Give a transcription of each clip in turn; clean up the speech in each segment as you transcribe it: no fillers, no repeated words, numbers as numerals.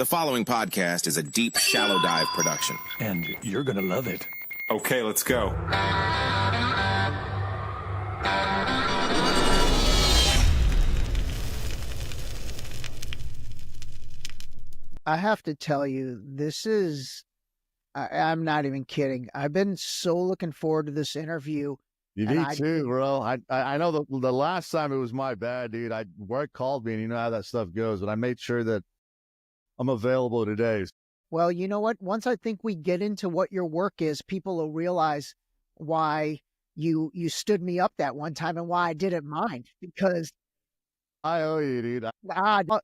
The following podcast is a deep, shallow dive production. And you're going to love it. Okay, let's go. I have to tell you, this is, I'm not even kidding. I've been so looking forward to this interview. Me too, bro. I know the last time it was my bad, dude. Work called me, and you know how that stuff goes, but I made sure that I'm available today. Well, you know what? Once I think we get into what your work is, people will realize why you stood me up that one time and why I didn't mind, because I owe you, dude.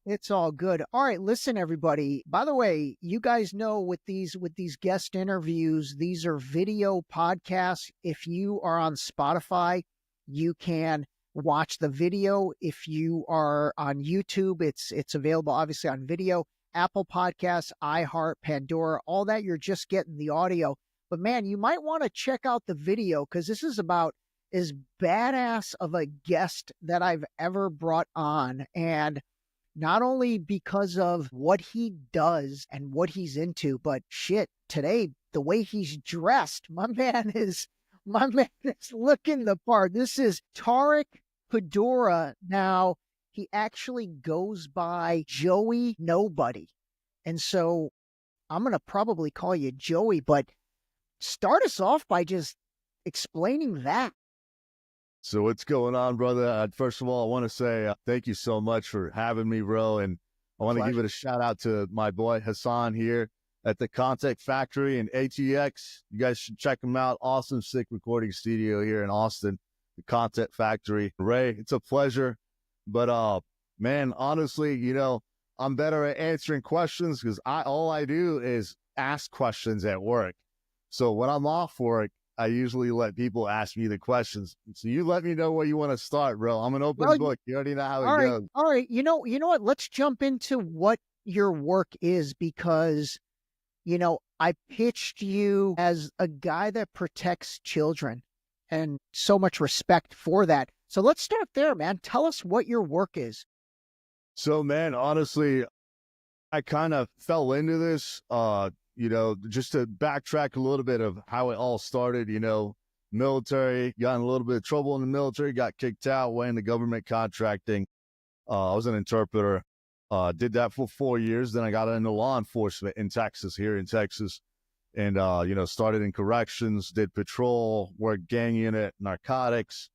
It's all good. All right, listen, everybody. By the way, you guys know with these guest interviews, these are video podcasts. If you are on Spotify, you can watch the video. If you are on YouTube, it's available obviously on video. Apple Podcasts, iHeart, Pandora, all that, you're just getting the audio. But man, you might want to check out the video, because this is about as badass of a guest that I've ever brought on. And not only because of what he does and what he's into, but shit, today, the way he's dressed, my man is looking the part. This is Tarek Kaudourah. Now, he actually goes by JoeyNobody. And so I'm going to probably call you Joey, but start us off by just explaining that. So what's going on, brother? First of all, I want to say thank you so much for having me, bro. And I want to give it a shout out to my boy Hassan here at the Contact Factory in ATX. You guys should check him out. Awesome, sick recording studio here in Austin, the Contact Factory. Ray, it's a pleasure. But man, honestly, you know, I'm better at answering questions because all I do is ask questions at work. So when I'm off work, I usually let people ask me the questions. So you let me know where you want to start, bro. I'm an open book. You already know how it goes. All right. You know what? Let's jump into what your work is, because, you know, I pitched you as a guy that protects children, and so much respect for that. So let's start there, man. Tell us what your work is. So, man, honestly, I kind of fell into this, you know, just to backtrack a little bit of how it all started, you know, military, got in a little bit of trouble in the military, got kicked out, went into government contracting. I was an interpreter, did that for 4 years. Then I got into law enforcement in Texas, here in Texas. And, you know, started in corrections, did patrol, worked gang unit, narcotics.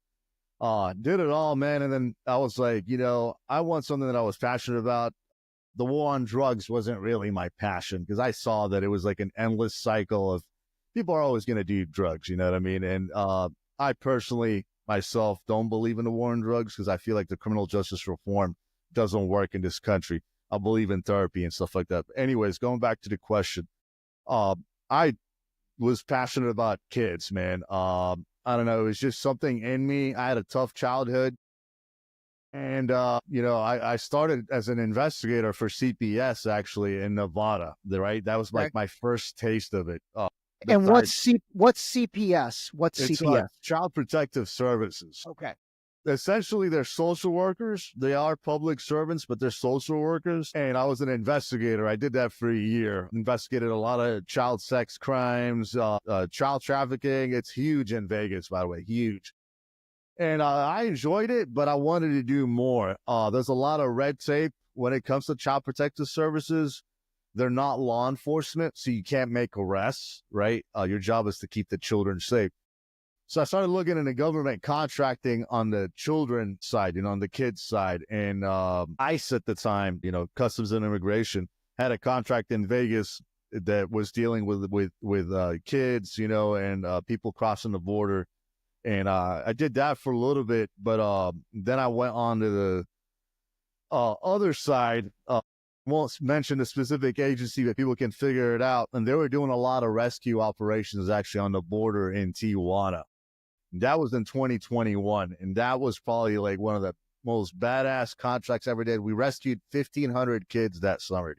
Did it all, man. And then I was like, you know, I want something that I was passionate about. The war on drugs wasn't really my passion, because I saw that it was like an endless cycle of people are always going to do drugs. You know what I mean? And I personally, myself, don't believe in the war on drugs, because I feel like the criminal justice reform doesn't work in this country. I believe in therapy and stuff like that. But anyways, going back to the question, I was passionate about kids, man. I don't know. It was just something in me. I had a tough childhood. And, you know, I started as an investigator for CPS, actually, in Nevada, right? That was like my first taste of it. And what's CPS? What's CPS? Child Protective Services. Okay. Essentially, they're social workers. They are public servants, but they're social workers. And I was an investigator. I did that for a year. Investigated a lot of child sex crimes, child trafficking. It's huge in Vegas, by the way, huge. And I enjoyed it, but I wanted to do more. There's a lot of red tape when it comes to Child Protective Services. They're not law enforcement, so you can't make arrests, right? Your job is to keep the children safe. So I started looking into government contracting on the children side, you know, on the kids side. And ICE at the time, you know, Customs and Immigration, had a contract in Vegas that was dealing with kids, you know, and people crossing the border. And I did that for a little bit, but then I went on to the other side. Won't mention the specific agency, but people can figure it out. And they were doing a lot of rescue operations actually on the border in Tijuana. That was in 2021, and that was probably like one of the most badass contracts I ever did. We rescued 1,500 kids that summer.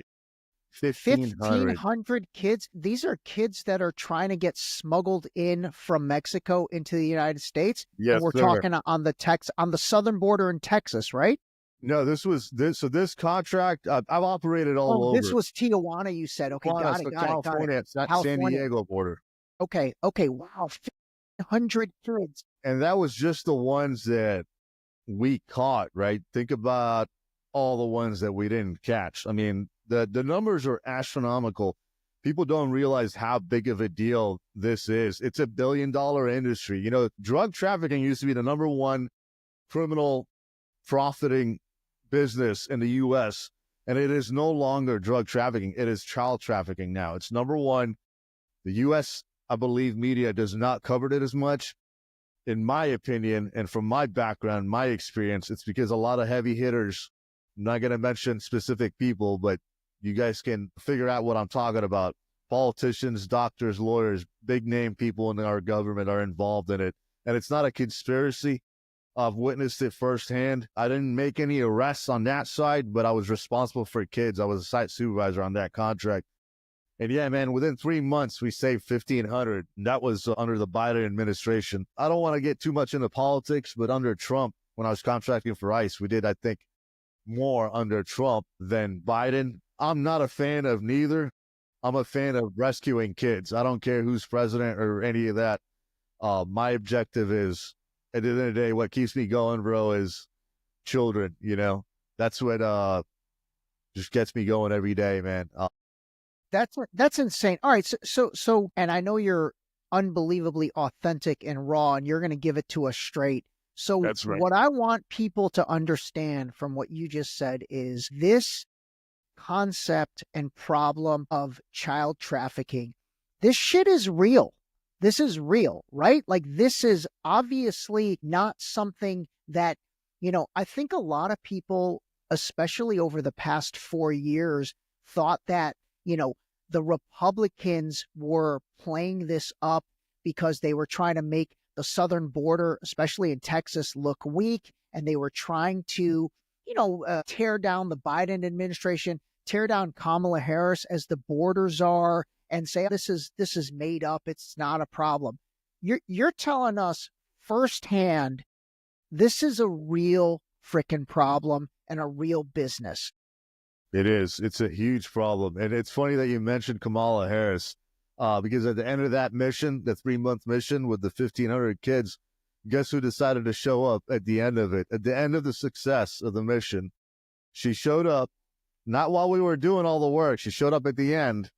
1,500 kids. These are kids that are trying to get smuggled in from Mexico into the United States. Yes, and we're talking on the southern border in Texas, right? No, this contract, I've operated all Oh, this over. was Tijuana, you said. Okay, Tijuana, got it, so got it, got it. California, it's that San California. Diego border. Okay, okay, wow, 100 kids. And that was just the ones that we caught, right? Think about all the ones that we didn't catch. I mean, the numbers are astronomical. People don't realize how big of a deal this is. It's a billion-dollar industry. You know, drug trafficking used to be the number one criminal profiting business in the U.S., and it is no longer drug trafficking. It is child trafficking now. It's number one. The U.S., I believe, media does not cover it as much. In my opinion, and from my background, my experience, it's because a lot of heavy hitters, I'm not going to mention specific people, but you guys can figure out what I'm talking about. Politicians, doctors, lawyers, big name people in our government are involved in it. And it's not a conspiracy. I've witnessed it firsthand. I didn't make any arrests on that side, but I was responsible for kids. I was a site supervisor on that contract. And yeah, man, within 3 months, we saved 1,500. That was under the Biden administration. I don't want to get too much into politics, but under Trump, when I was contracting for ICE, we did, I think, more under Trump than Biden. I'm not a fan of neither. I'm a fan of rescuing kids. I don't care who's president or any of that. My objective is, at the end of the day, what keeps me going, bro, is children, you know? That's what just gets me going every day, man. That's insane. All right, so, and I know you're unbelievably authentic and raw, and you're going to give it to us straight. So That's right. What I want people to understand from what you just said is this concept and problem of child trafficking. This shit is real. This is real, right? Like, this is obviously not something that, I think a lot of people, especially over the past 4 years, thought that, the Republicans were playing this up because they were trying to make the southern border, especially in Texas, look weak. And they were trying to, tear down the Biden administration, tear down Kamala Harris as the border czar, and say this is made up. It's not a problem. You're telling us firsthand this is a real freaking problem and a real business. It is. It's a huge problem. And it's funny that you mentioned Kamala Harris, because at the end of that mission, the 3-month mission with the 1,500 kids, guess who decided to show up at the end of it? At the end of the success of the mission, she showed up, not while we were doing all the work. She showed up at the end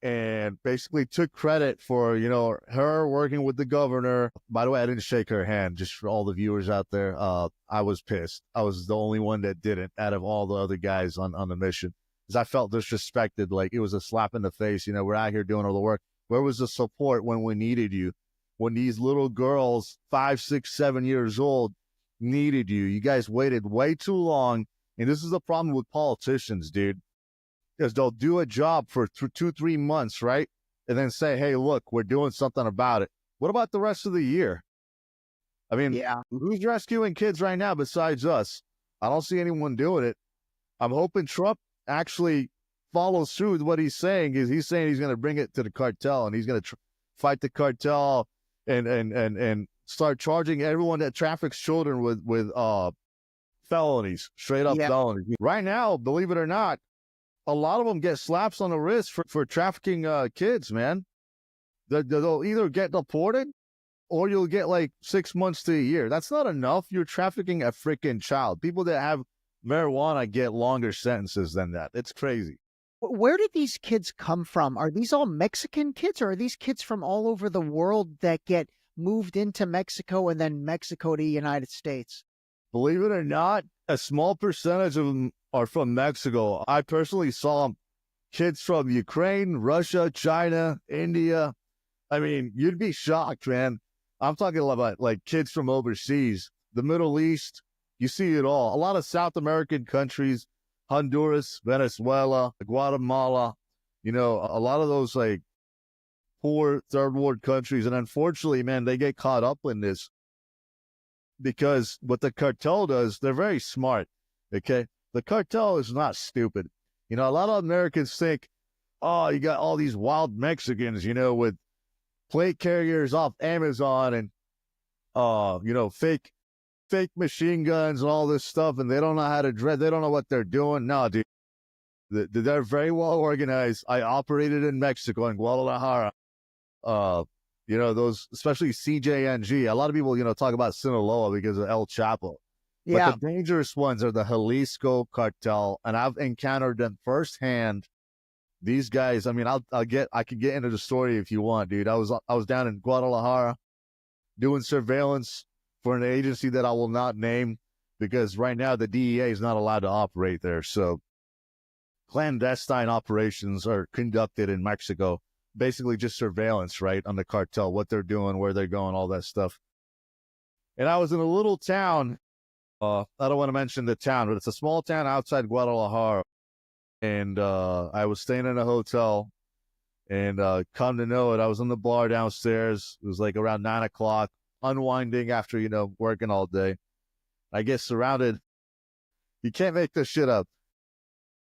and basically took credit for, her working with the governor. By the way, I didn't shake her hand, just for all the viewers out there. I was pissed. I was the only one that didn't out of all the other guys on the mission, because I felt disrespected. Like, it was a slap in the face. We're out here doing all the work. Where was the support when we needed you? When these little girls, 5, 6, 7 years old, needed you. You guys waited way too long. And this is the problem with politicians, dude. Because they'll do a job for 2, 3 months, right? And then say, hey, look, we're doing something about it. What about the rest of the year? I mean, yeah. Who's rescuing kids right now besides us? I don't see anyone doing it. I'm hoping Trump actually follows through with what he's saying. He's saying he's going to bring it to the cartel, and he's going to fight the cartel and start charging everyone that traffics children with felonies, straight up felonies. Right now, believe it or not, a lot of them get slaps on the wrist for trafficking kids, man. They'll either get deported or you'll get like 6 months to a year. That's not enough. You're trafficking a freaking child. People that have marijuana get longer sentences than that. It's crazy. Where did these kids come from? Are these all Mexican kids, or are these kids from all over the world that get moved into Mexico and then Mexico to the United States? Believe it or not, a small percentage of them are from Mexico. I personally saw kids from Ukraine, Russia, China, India. I mean, you'd be shocked, man. I'm talking about like kids from overseas, the Middle East. You see it all. A lot of South American countries, Honduras, Venezuela, Guatemala, a lot of those like poor third world countries. And unfortunately, man, they get caught up in this because what the cartel does, they're very smart. Okay. The cartel is not stupid. A lot of Americans think, oh, you got all these wild Mexicans, with plate carriers off Amazon and, fake fake machine guns and all this stuff, and they don't know how to dress. They don't know what they're doing. No, dude. They're very well organized. I operated in Mexico, in Guadalajara. Those, especially CJNG. A lot of people, talk about Sinaloa because of El Chapo. Yeah. But the dangerous ones are the Jalisco cartel, and I've encountered them firsthand. These guys, I mean, I could get into the story if you want, dude. I was down in Guadalajara doing surveillance for an agency that I will not name because right now the DEA is not allowed to operate there. So clandestine operations are conducted in Mexico, basically just surveillance, right, on the cartel, what they're doing, where they're going, all that stuff. And I was in a little town. I don't want to mention the town, but it's a small town outside Guadalajara. And I was staying in a hotel, and come to know it, I was in the bar downstairs. It was like around 9 o'clock, unwinding after, working all day. I get surrounded. You can't make this shit up.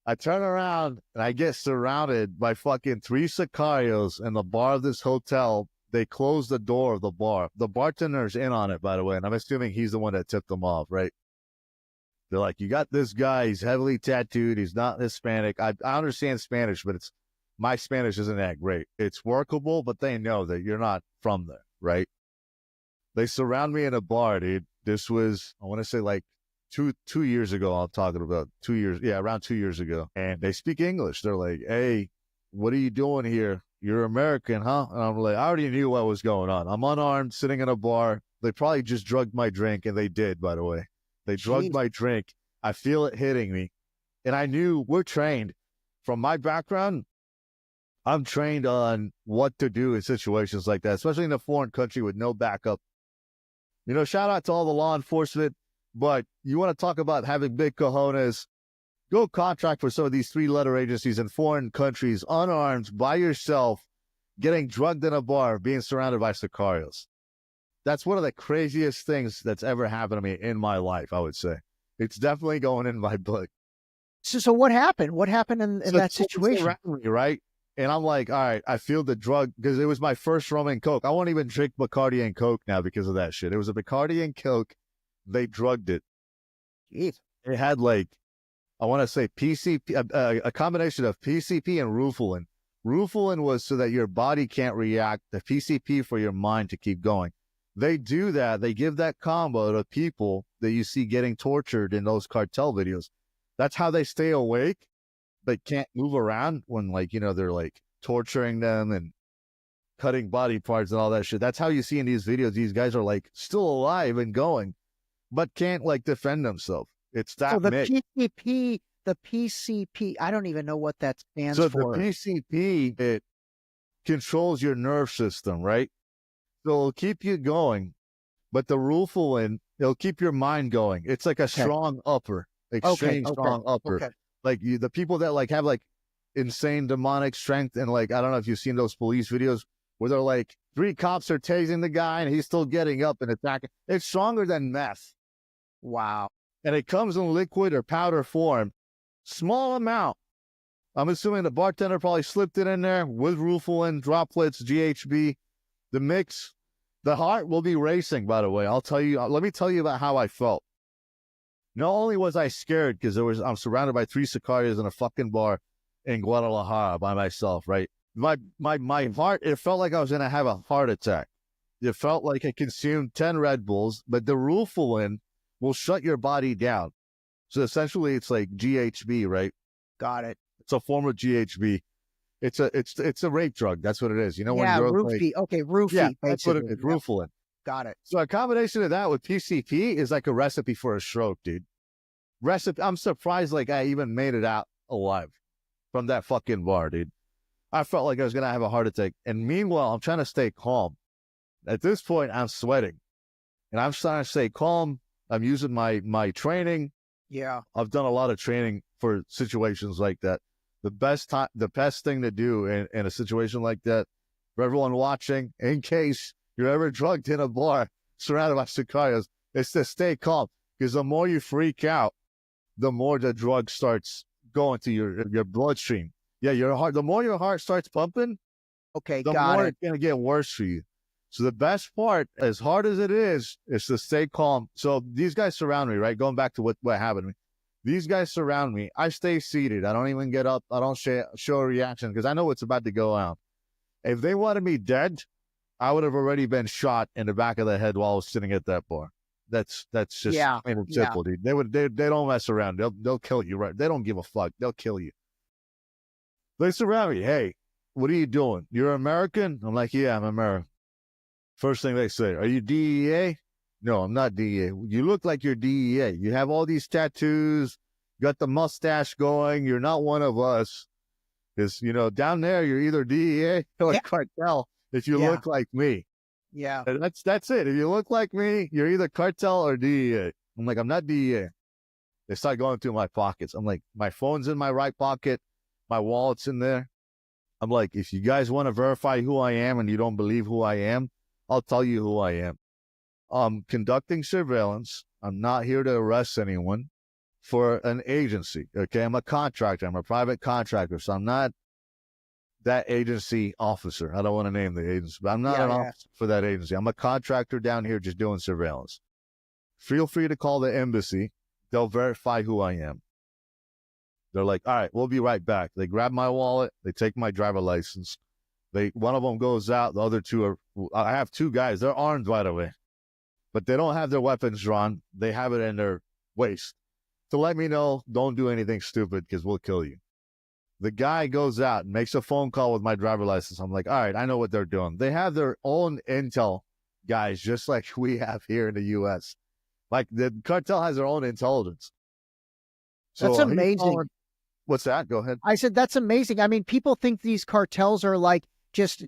I turn around, and I get surrounded by fucking 3 sicarios in the bar of this hotel. They close the door of the bar. The bartender's in on it, by the way, and I'm assuming he's the one that tipped them off, right? They're like, you got this guy, he's heavily tattooed, he's not Hispanic. I understand Spanish, but my Spanish isn't that great. It's workable, but they know that you're not from there, right? They surround me in a bar, dude. This was, I want to say like two years ago. I'm talking about 2 years. Yeah, around 2 years ago. And they speak English. They're like, hey, what are you doing here? You're American, huh? And I'm like, I already knew what was going on. I'm unarmed, sitting in a bar. They probably just drugged my drink, and they did, by the way. They drugged my drink. I feel it hitting me. And I knew we're trained. From my background, I'm trained on what to do in situations like that, especially in a foreign country with no backup. Shout out to all the law enforcement, but you want to talk about having big cojones, go contract for some of these 3-letter agencies in foreign countries, unarmed, by yourself, getting drugged in a bar, being surrounded by sicarios. That's one of the craziest things that's ever happened to me in my life, I would say. It's definitely going in my book. So what happened? What happened in that situation? Around me, right? And I'm like, all right, I feel the drug because it was my first rum and Coke. I won't even drink Bacardi and Coke now because of that shit. It was a Bacardi and Coke. They drugged it. Jeez. It had I want to say PCP, a combination of PCP and Rufalin. Rufalin was so that your body can't react. The PCP for your mind to keep going. They do that. They give that combo to people that you see getting tortured in those cartel videos. That's how they stay awake. They can't move around when, they're torturing them and cutting body parts and all that shit. That's how you see in these videos. These guys are still alive and going, but can't defend themselves. It's that. So the mix. PCP, I don't even know what that stands for. So the PCP, it controls your nerve system, right? So it'll keep you going, but the Rufalin, it'll keep your mind going. It's like a strong upper, extreme strong upper. Okay. The people that have insane demonic strength and I don't know if you've seen those police videos where they're 3 cops are tasing the guy and he's still getting up and attacking. It's stronger than meth. Wow. And it comes in liquid or powder form, small amount. I'm assuming the bartender probably slipped it in there with Rufalin, droplets, GHB. The mix, the heart will be racing, by the way. Let me tell you about how I felt. Not only was I scared because I'm surrounded by 3 sicarios in a fucking bar in Guadalajara by myself, right? My heart, it felt like I was going to have a heart attack. It felt like I consumed 10 Red Bulls, but the Rufalin will shut your body down. So essentially it's like GHB, right? Got it. It's a form of GHB. It's a rape drug. That's what it is. When girls roofie. Okay, roofie. Yeah, that's what it is. Rufalin. Got it. So a combination of that with PCP is like a recipe for a stroke, dude. I'm surprised I even made it out alive from that fucking bar, dude. I felt like I was gonna have a heart attack. And meanwhile, I'm trying to stay calm. At this point, I'm sweating, and I'm trying to stay calm. I'm using my training. Yeah, I've done a lot of training for situations like that. The best thing to do in a situation like that, for everyone watching, in case you're ever drugged in a bar surrounded by sicarios, is to stay calm. Because the more you freak out, the more the drug starts going to your bloodstream. Yeah, your heart. The more your heart starts pumping, the more it's gonna get worse for you. So the best part, as hard as it is to stay calm. So these guys surround me, right? Going back to what happened to me. These guys surround me. I stay seated. I don't even get up. I don't show a reaction because I know what's about to go on. If they wanted me dead, I would have already been shot in the back of the head while I was sitting at that bar. That's just plain and simple, dude. They don't mess around. They'll kill you, right? They don't give a fuck. They'll kill you. They surround me. Hey, what are you doing? You're American? I'm like, yeah, I'm American. First thing they say, are you DEA? No, I'm not DEA. You look like you're DEA. You have all these tattoos, got the mustache going. You're not one of us. Because, down there, you're either DEA or cartel if you look like me. Yeah. And that's it. If you look like me, you're either cartel or DEA. I'm like, I'm not DEA. They start going through my pockets. I'm like, my phone's in my right pocket. My wallet's in there. I'm like, if you guys want to verify who I am and you don't believe who I am, I'll tell you who I am. I'm conducting surveillance. I'm not here to arrest anyone for an agency. Okay. I'm a contractor. I'm a private contractor. So I'm not that agency officer. I don't want to name the agency, but I'm not an officer for that agency. I'm a contractor down here just doing surveillance. Feel free to call the embassy. They'll verify who I am. They're like, all right, we'll be right back. They grab my wallet. They take my driver license. One of them goes out. The other two I have two guys. They're armed right away, but they don't have their weapons drawn. They have it in their waist to let me know, don't do anything stupid because we'll kill you. The guy goes out and makes a phone call with my driver license. I'm like, all right, I know what they're doing. They have their own intel guys, just like we have here in the U.S. Like the cartel has their own intelligence. So that's amazing. What's that? Go ahead. I said, that's amazing. I mean, people think these cartels are like just,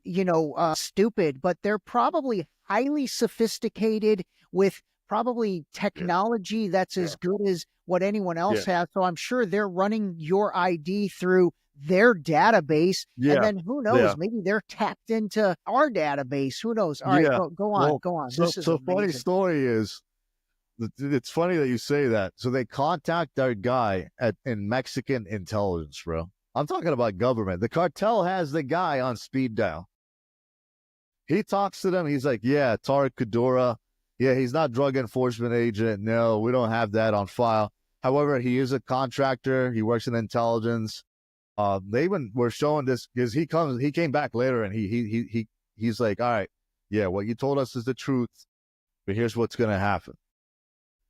stupid, but they're probably highly sophisticated with probably technology that's as good as what anyone else has. So I'm sure they're running your ID through their database. And then who knows, maybe they're tapped into our database. Who knows? All right, go on, go on. So funny story is, it's funny that you say that. So they contact our guy in Mexican intelligence, bro. I'm talking about government. The cartel has the guy on speed dial. He talks to them. He's like, yeah, Tarek Kaudourah. Yeah, he's not drug enforcement agent. No, we don't have that on file. However, he is a contractor. He works in intelligence. They even were showing this because he came back later and he's like, all right, yeah, what you told us is the truth, but here's what's going to happen.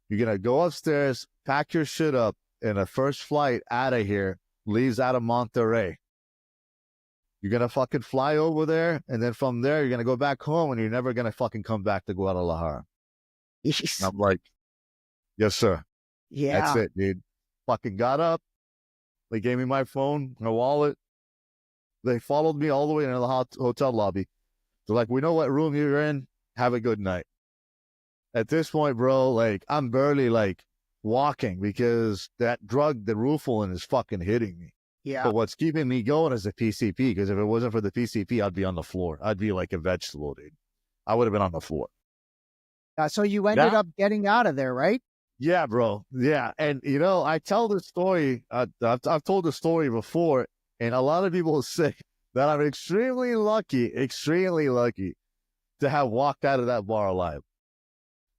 You're going to go upstairs, pack your shit up, and the first flight out of here leaves out of Monterrey. You're going to fucking fly over there, and then from there, you're going to go back home, and you're never going to fucking come back to Guadalajara. I'm like, yes, sir. Yeah. That's it, dude. Fucking got up. They gave me my phone, my wallet. They followed me all the way into the hotel lobby. They're like, we know what room you're in. Have a good night. At this point, bro, like, I'm barely, like, walking because that drug, the Rufalin, is fucking hitting me. Yeah. But what's keeping me going is the PCP, because if it wasn't for the PCP, I'd be on the floor. I'd be like a vegetable, dude. I would have been on the floor. So you ended up getting out of there, right? Yeah, bro. Yeah. And, I tell this story. I've told the story before, and a lot of people say that I'm extremely lucky to have walked out of that bar alive.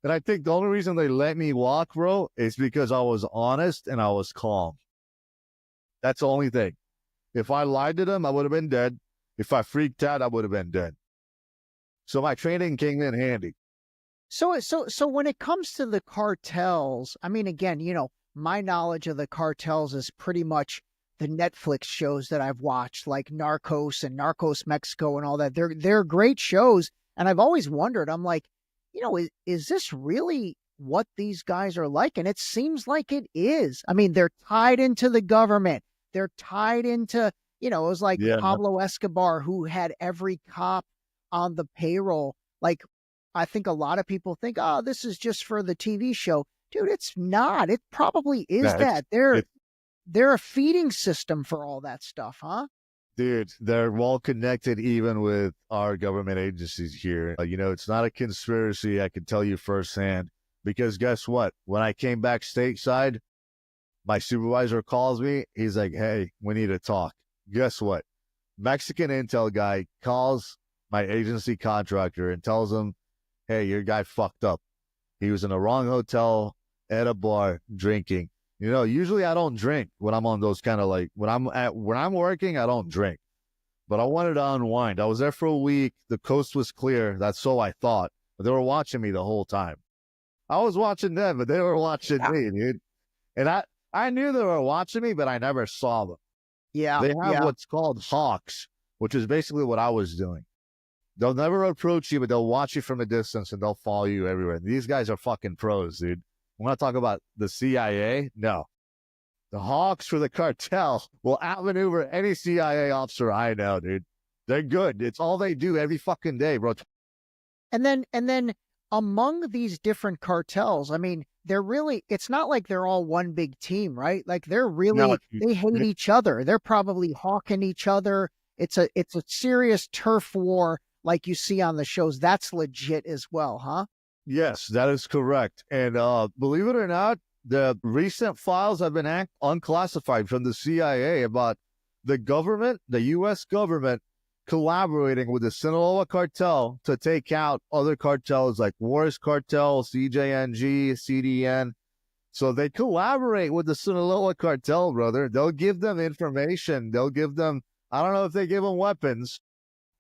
And I think the only reason they let me walk, bro, is because I was honest and I was calm. That's the only thing. If I lied to them, I would have been dead. If I freaked out, I would have been dead. So my training came in handy. So when it comes to the cartels, I mean, again, my knowledge of the cartels is pretty much the Netflix shows that I've watched, like Narcos and Narcos Mexico and all that. They're great shows. And I've always wondered, I'm like, is this really what these guys are like? And it seems like it is. I mean, they're tied into the government. They're tied into, it was like Pablo Escobar, who had every cop on the payroll. Like, I think a lot of people think, oh, this is just for the TV show. Dude, it's not. It probably is that. They're a feeding system for all that stuff, huh? Dude, they're well connected even with our government agencies here. It's not a conspiracy, I can tell you firsthand. Because guess what? When I came back stateside, my supervisor calls me. He's like, hey, we need to talk. Guess what? Mexican intel guy calls my agency contractor and tells him, hey, your guy fucked up. He was in the wrong hotel at a bar drinking. You know, usually I don't drink when I'm on those kind of like, when I'm working, I don't drink. But I wanted to unwind. I was there for a week. The coast was clear. That's so I thought. But they were watching me the whole time. I was watching them, but they were watching me, dude. And I knew they were watching me, but I never saw them. Yeah. They have what's called hawks, which is basically what I was doing. They'll never approach you, but they'll watch you from a distance and they'll follow you everywhere. These guys are fucking pros, dude. When I talk about the CIA, no. The hawks for the cartel will outmaneuver any CIA officer I know, dude. They're good. It's all they do every fucking day, bro. And then among these different cartels, I mean, it's not like they're all one big team, right? Like they hate each other. They're probably hawking each other. It's a serious turf war like you see on the shows. That's legit as well, huh? Yes, that is correct. And believe it or not, the recent files have been unclassified from the CIA about the government, the U.S. government, collaborating with the Sinaloa cartel to take out other cartels like Juarez Cartel, CJNG, CDN. So they collaborate with the Sinaloa cartel, brother. They'll give them information. They'll give them, I don't know if they give them weapons.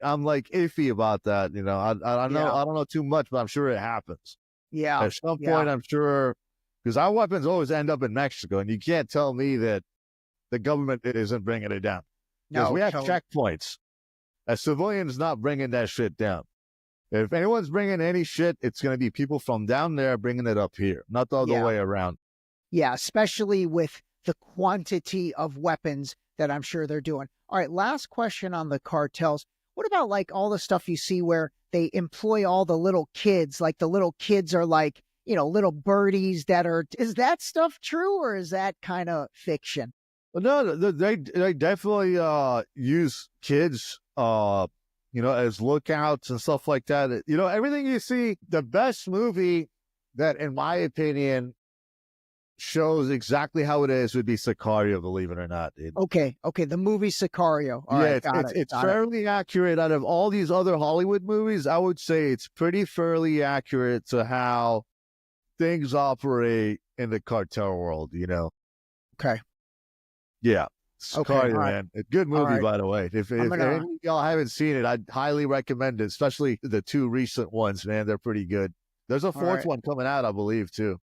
I'm like iffy about that. You know, I don't know too much, but I'm sure it happens. Yeah. At some point, I'm sure, because our weapons always end up in Mexico, and you can't tell me that the government isn't bringing it down. Because we have checkpoints. A civilian's not bringing that shit down. If anyone's bringing any shit, it's going to be people from down there bringing it up here, not the other way around. Yeah, especially with the quantity of weapons that I'm sure they're doing. All right, last question on the cartels. What about like all the stuff you see where they employ all the little kids? Like the little kids are like, you know, little birdies is that stuff true or is that kind of fiction? Well, no, they definitely use kids, you know, as lookouts and stuff like that. You know, everything you see, the best movie that, in my opinion, shows exactly how it is would be Sicario, believe it or not, dude. Okay, the movie Sicario. All right, it's fairly accurate. Out of all these other Hollywood movies, I would say it's pretty fairly accurate to how things operate in the cartel world, you know? Okay. Yeah. Sicario, man. A good movie, by the way. If any of y'all haven't seen it, I'd highly recommend it, especially the two recent ones, man. They're pretty good. There's a fourth one coming out, I believe, too.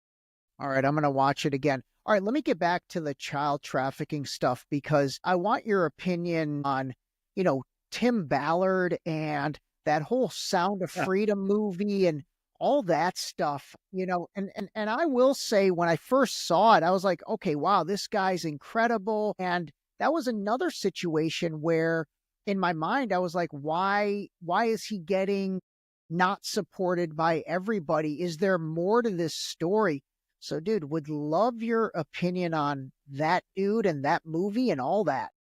All right, I'm going to watch it again. All right, let me get back to the child trafficking stuff because I want your opinion on, you know, Tim Ballard and that whole Sound of Freedom movie and all that stuff, you know, and I will say when I first saw it, I was like, okay, wow, this guy's incredible. And that was another situation where in my mind, I was like, why is he getting not supported by everybody? Is there more to this story? So, dude, would love your opinion on that dude and that movie and all that.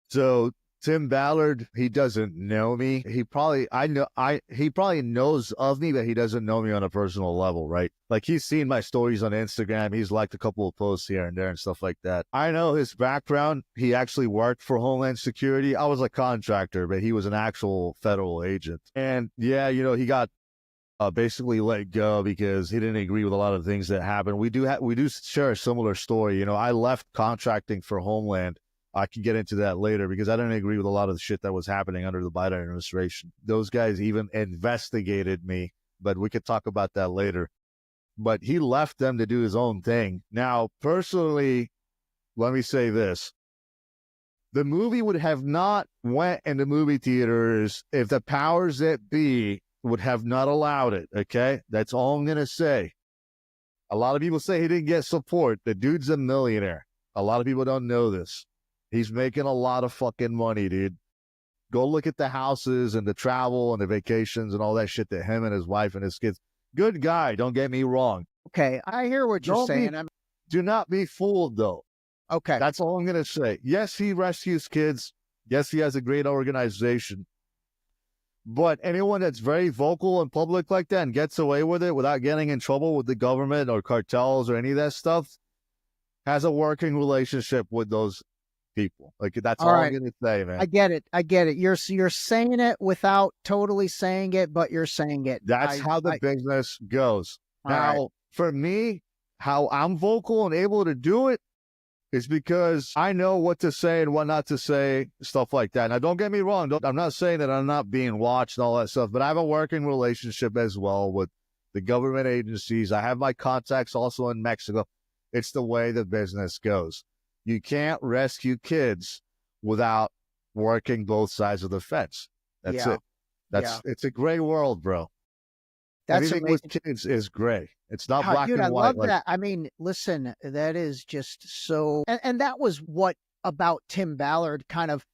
So Tim Ballard, he doesn't know me. He probably knows of me, but he doesn't know me on a personal level, right? Like he's seen my stories on Instagram. He's liked a couple of posts here and there and stuff like that. I know his background. He actually worked for Homeland Security. I was a contractor, but he was an actual federal agent. And yeah, you know, he got basically let go because he didn't agree with a lot of things that happened. We do share a similar story. You know, I left contracting for Homeland. I can get into that later because I didn't agree with a lot of the shit that was happening under the Biden administration. Those guys even investigated me, but we could talk about that later. But he left them to do his own thing. Now, personally, let me say this. The movie would have not went into movie theaters if the powers that be would have not allowed it, okay? That's all I'm going to say. A lot of people say he didn't get support. The dude's a millionaire. A lot of people don't know this. He's making a lot of fucking money, dude. Go look at the houses and the travel and the vacations and all that shit that him and his wife and his kids. Good guy, don't get me wrong. Okay, I hear what you're saying. Do not be fooled, though. Okay. That's all I'm going to say. Yes, he rescues kids. Yes, he has a great organization. But anyone that's very vocal in public like that and gets away with it without getting in trouble with the government or cartels or any of that stuff has a working relationship with those people. Like, that's All all right. I'm gonna say, man. I get it. I get it. You're saying it without totally saying it, but you're saying it. That's how the business goes. All Now, right. for me, how I'm vocal and able to do it is because I know what to say and what not to say, stuff like that. Now, don't get me wrong. I'm not saying that I'm not being watched and all that stuff, but I have a working relationship as well with the government agencies. I have my contacts also in Mexico. It's the way the business goes. You can't rescue kids without working both sides of the fence. That's it. It's a gray world, bro. That's Anything amazing. with kids is gray. It's not black Dude, and I white. love that. I mean, listen, that is just so, and that was what about Tim Ballard kind of,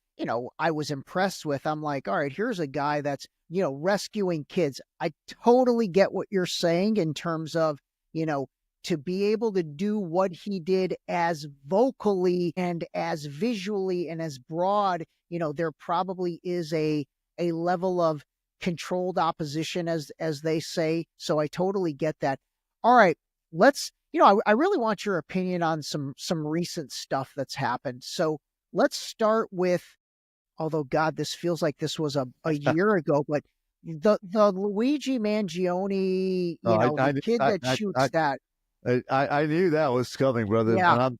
I was impressed with. I'm like, all right, here's a guy that's, rescuing kids. I totally get what you're saying in terms of, to be able to do what he did as vocally and as visually and as broad, there probably is a level of controlled opposition, as they say. So I totally get that. All right, let's, I really want your opinion on some recent stuff that's happened. So let's start with, although God, this feels like this was a year ago, but the Luigi Mangione, the kid that shoots that. I knew that was coming, brother. Yeah. And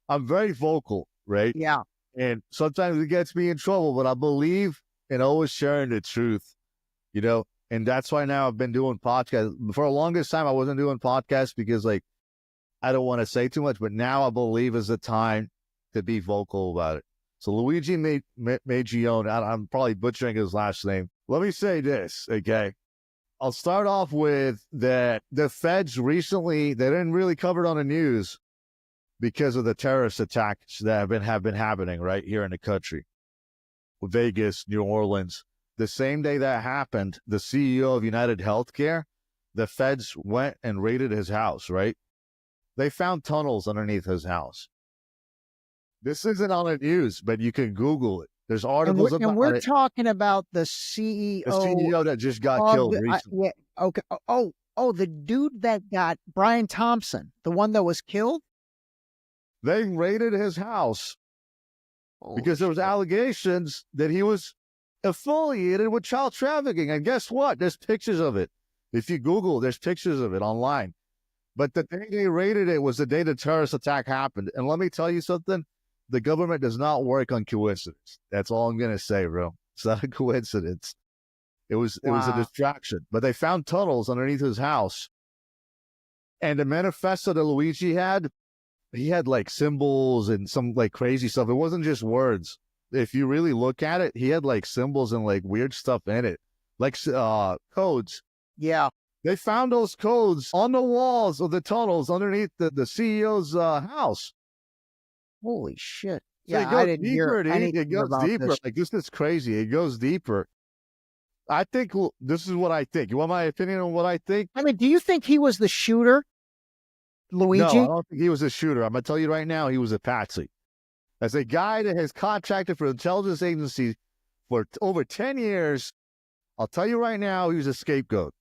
I'm very vocal, right? Yeah. And sometimes it gets me in trouble, but I believe in always sharing the truth, and that's why now I've been doing podcasts. For the longest time, I wasn't doing podcasts because, like, I don't want to say too much, but now I believe is the time to be vocal about it. So Luigi Mangione, I'm probably butchering his last name. Let me say this, okay? I'll start off with that the feds recently, they didn't really cover it on the news because of the terrorist attacks that have been happening right here in the country. Vegas, New Orleans. The same day that happened, the CEO of United Healthcare, the feds went and raided his house, right? They found tunnels underneath his house. This isn't on the news, but you can Google it. There's articles about it. And we're talking about the CEO. The CEO that just got killed recently. Okay. Oh, the dude that got Brian Thompson, the one that was killed? They raided his house because there was allegations that he was affiliated with child trafficking. And guess what? There's pictures of it. If you Google, there's pictures of it online. But the day they raided it was the day the terrorist attack happened. And let me tell you something. The government does not work on coincidence. That's all I'm going to say, bro. It's not a coincidence. It was a distraction. But they found tunnels underneath his house. And the manifesto that Luigi had, he had like symbols and some like crazy stuff. It wasn't just words. If you really look at it, he had like symbols and like weird stuff in it, like codes. Yeah. They found those codes on the walls of the tunnels underneath the CEO's house. Holy shit. So Yeah, I didn't hear it goes deeper. This. Like, this is crazy. It goes deeper. I think this is what I think. You want my opinion on what I think? I mean, do you think he was the shooter, Luigi? No, I don't think he was a shooter. I'm going to tell you right now, he was a patsy. As a guy that has contracted for intelligence agencies for over 10 years, I'll tell you right now, he was a scapegoat.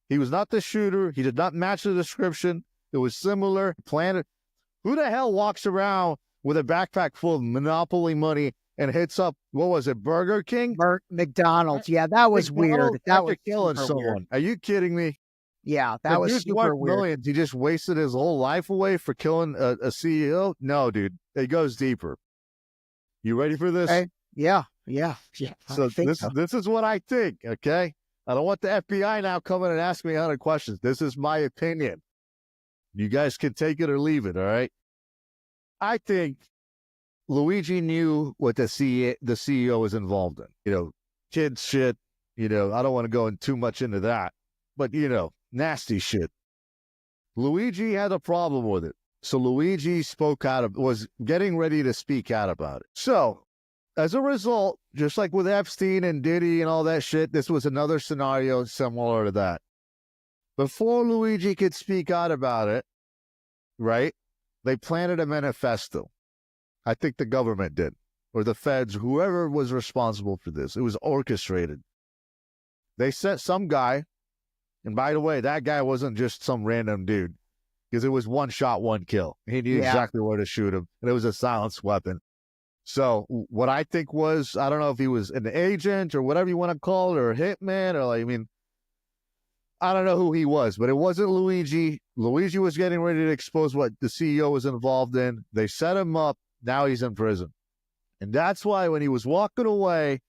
He was not the shooter. He did not match the description. It was similar. Planted. Who the hell walks around with a backpack full of Monopoly money and hits up, what was it, Burger King? McDonald's. Yeah, that was weird. That was killing someone. Weird. Are you kidding me? Yeah, that was super weird. Millions. He just wasted his whole life away for killing a CEO? No, dude. It goes deeper. You ready for this? Okay. Yeah. So this is what I think, okay? I don't want the FBI now coming and asking me 100 questions. This is my opinion. You guys can take it or leave it, all right? I think Luigi knew what the CEO was involved in. Kid shit. I don't want to go in too much into that. But, nasty shit. Luigi had a problem with it. So Luigi was getting ready to speak out about it. So, as a result, just like with Epstein and Diddy and all that shit, this was another scenario similar to that. Before Luigi could speak out about it, right, they planted a manifesto. I think the government did, or the feds, whoever was responsible for this. It was orchestrated. They sent some guy, and by the way, that guy wasn't just some random dude. because it was one shot, one kill. He knew exactly where to shoot him, and it was a silenced weapon. So what I think was, I don't know if he was an agent or whatever you want to call it, or a hitman, or like, I mean, I don't know who he was, but it wasn't Luigi. Luigi was getting ready to expose what the CEO was involved in. They set him up. Now he's in prison. And that's why when he was walking away,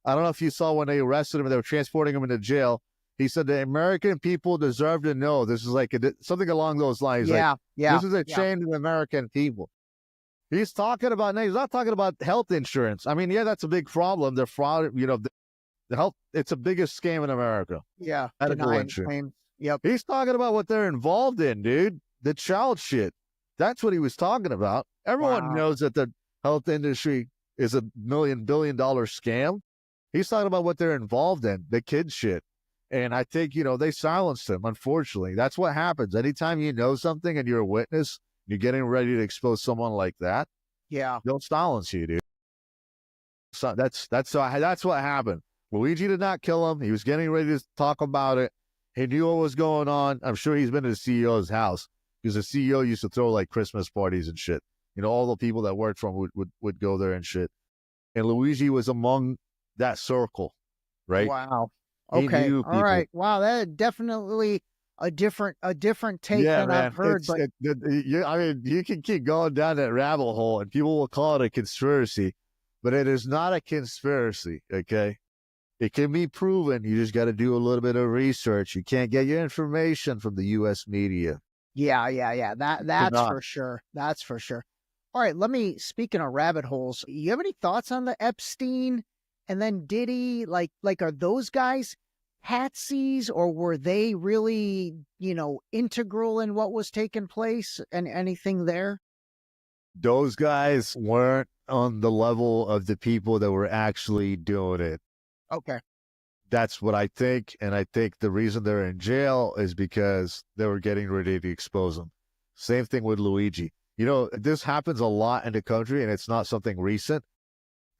I don't know if you saw when they arrested him and they were transporting him into jail, he said the American people deserve to know. This is like something along those lines. This is a shame to the American people. He's talking about, he's not talking about health insurance. I mean, yeah, that's a big problem. They're fraud, the health, it's the biggest scam in America. Yeah. Medical insurance. Claims. Yep. He's talking about what they're involved in, dude. The child shit. That's what he was talking about. Everyone knows that the health industry is $1 billion scam. He's talking about what they're involved in, the kid shit. And I think, they silenced him, unfortunately. That's what happens. Anytime you know something and you're a witness, you're getting ready to expose someone like that, they'll silence you, dude. So that's what happened. Luigi did not kill him. He was getting ready to talk about it. He knew what was going on. I'm sure he's been to the CEO's house because the CEO used to throw like Christmas parties and shit. All the people that worked for him would go there and shit. And Luigi was among that circle, right? Wow. Okay. All right. Wow. That definitely a different take than man. I've heard. You can keep going down that rabbit hole and people will call it a conspiracy, but it is not a conspiracy. Okay. It can be proven. You just got to do a little bit of research. You can't get your information from the U.S. media. Yeah. That's for sure. That's for sure. All right. Speaking of rabbit holes, you have any thoughts on the Epstein and then Diddy? Like, are those guys patsies, or were they really, integral in what was taking place, and anything there? Those guys weren't on the level of the people that were actually doing it. Okay. That's what I think. And I think the reason they're in jail is because they were getting ready to expose them. Same thing with Luigi. This happens a lot in the country, and it's not something recent.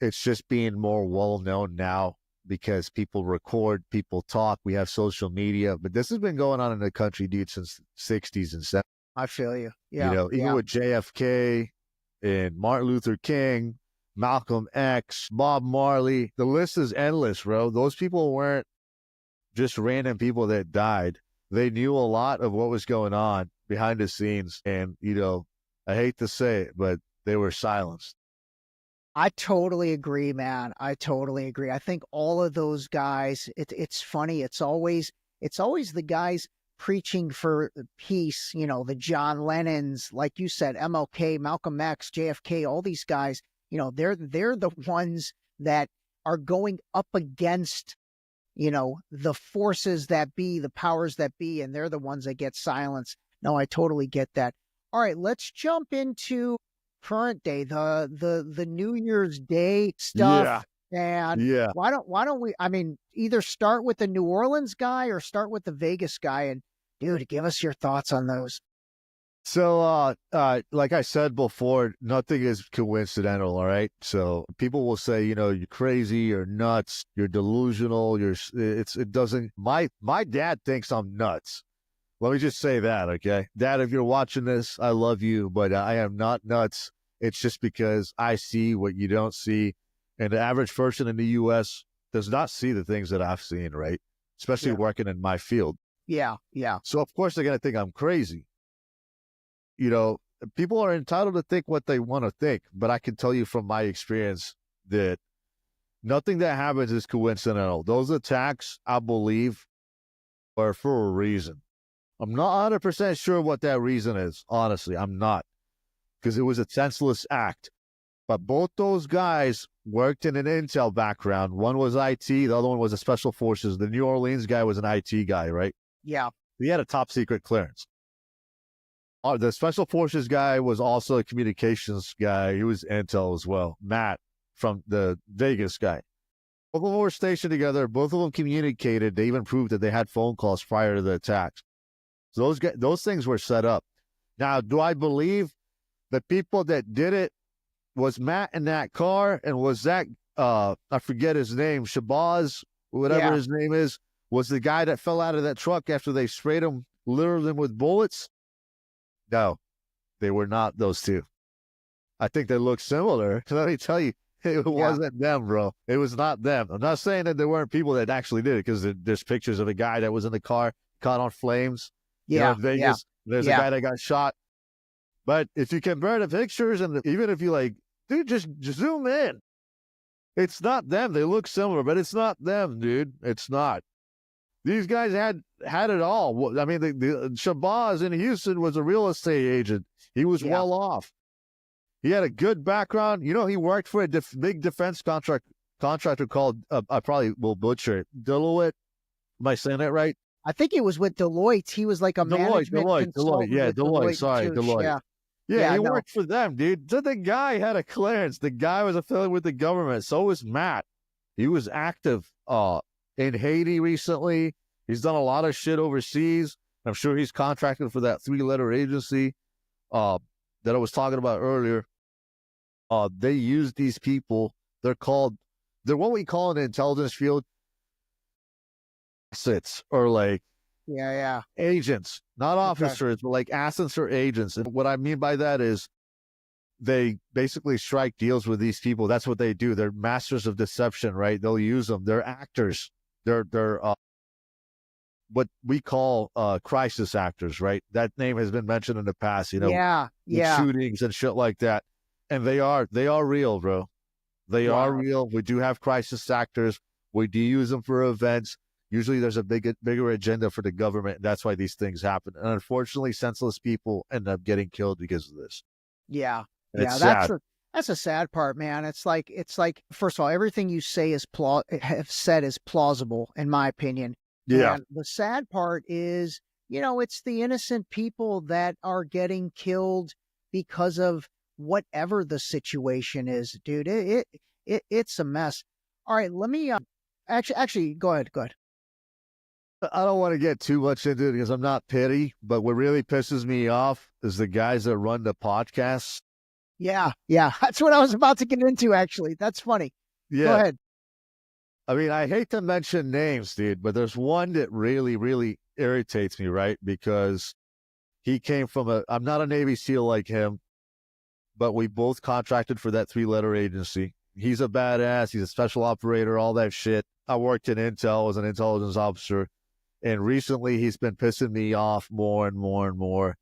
It's just being more well-known now because people record, people talk. We have social media. But this has been going on in the country, dude, since the 60s and 70s. I feel you. Yeah. Even with JFK and Martin Luther King, Malcolm X, Bob Marley, the list is endless, bro. Those people weren't just random people that died. They knew a lot of what was going on behind the scenes. And, I hate to say it, but they were silenced. I totally agree, man. I totally agree. I think all of those guys, it's funny. It's always the guys preaching for peace, the John Lennons, like you said, MLK, Malcolm X, JFK, all these guys, they're the ones that are going up against, the forces that be, the powers that be, and they're the ones that get silenced. No, I totally get that. All right, let's jump into current day, the New Year's Day stuff. And why don't we, either start with the New Orleans guy or start with the Vegas guy, and dude, give us your thoughts on those. So, like I said before, nothing is coincidental. All right. So people will say, you're crazy, you're nuts, you're delusional. My dad thinks I'm nuts. Let me just say that. Okay. Dad, if you're watching this, I love you, but I am not nuts. It's just because I see what you don't see. And the average person in the U.S. does not see the things that I've seen, right? Especially working in my field. Yeah. So, of course, they're going to think I'm crazy. People are entitled to think what they want to think, but I can tell you from my experience that nothing that happens is coincidental. Those attacks, I believe, are for a reason. I'm not 100% sure what that reason is. Honestly, I'm not, because it was a senseless act. But both those guys worked in an intel background. One was IT, the other one was a special forces. The New Orleans guy was an IT guy, right? Yeah. He had a top secret clearance. The special forces guy was also a communications guy. He was intel as well. Matt from the Vegas guy. Both of them were stationed together. Both of them communicated. They even proved that they had phone calls prior to the attacks. So those things were set up. Now, do I believe the people that did it was Matt in that car, and was that, I forget his name, Shabazz, whatever his name is, was the guy that fell out of that truck after they sprayed him, littered him with bullets? No, they were not those two. I think they look similar. Let me tell you, it wasn't them, bro. It was not them. I'm not saying that there weren't people that actually did it, because there's pictures of a guy that was in the car caught on flames. Yeah, in Vegas. There's a guy that got shot. But if you compare the pictures, and even if you like, dude, just zoom in. It's not them. They look similar, but it's not them, dude. It's not. These guys had it all. I mean, the Shabazz in Houston was a real estate agent. He was well off. He had a good background. You know, he worked for a big defense contractor called, I probably will butcher it, Deloitte. Am I saying that right? I think it was with Deloitte. He was like a management consultant. Yeah, with Deloitte. Sorry, too. Deloitte. Yeah, he worked for them, dude. So the guy had a clearance. The guy was affiliated with the government. So was Matt. He was active in Haiti recently. He's done a lot of shit overseas. I'm sure he's contracted for that 3-letter agency that I was talking about earlier. They use these people. They're what we call in the intelligence field assets, or like agents, not officers, but like assets or agents. And what I mean by that is they basically strike deals with these people. That's what they do. They're masters of deception, right? They'll use them. They're actors. They're what we call crisis actors, right? That name has been mentioned in the past, you know, shootings and shit like that. And they are real, bro. They are real. We do have crisis actors. We do use them for events. Usually there's a bigger agenda for the government. And that's why these things happen. And unfortunately, senseless people end up getting killed because of this. Yeah. It's That's sad. that's a sad part, man. It's like, first of all, everything you say have said is plausible, in my opinion. Yeah. And the sad part is, you know, it's the innocent people that are getting killed because of whatever the situation is, dude. It's a mess. All right, let me actually go ahead. I don't want to get too much into it because I'm not petty, but what really pisses me off is the guys that run the podcasts. Yeah, that's what I was about to get into, actually. That's funny. Yeah. Go ahead. I mean, I hate to mention names, dude, but there's one that really, really irritates me, right? Because he came from I'm not a Navy SEAL like him, but we both contracted for that 3-letter agency. He's a badass. He's a special operator, all that shit. I worked in Intel as an intelligence officer. And recently he's been pissing me off more and more and more.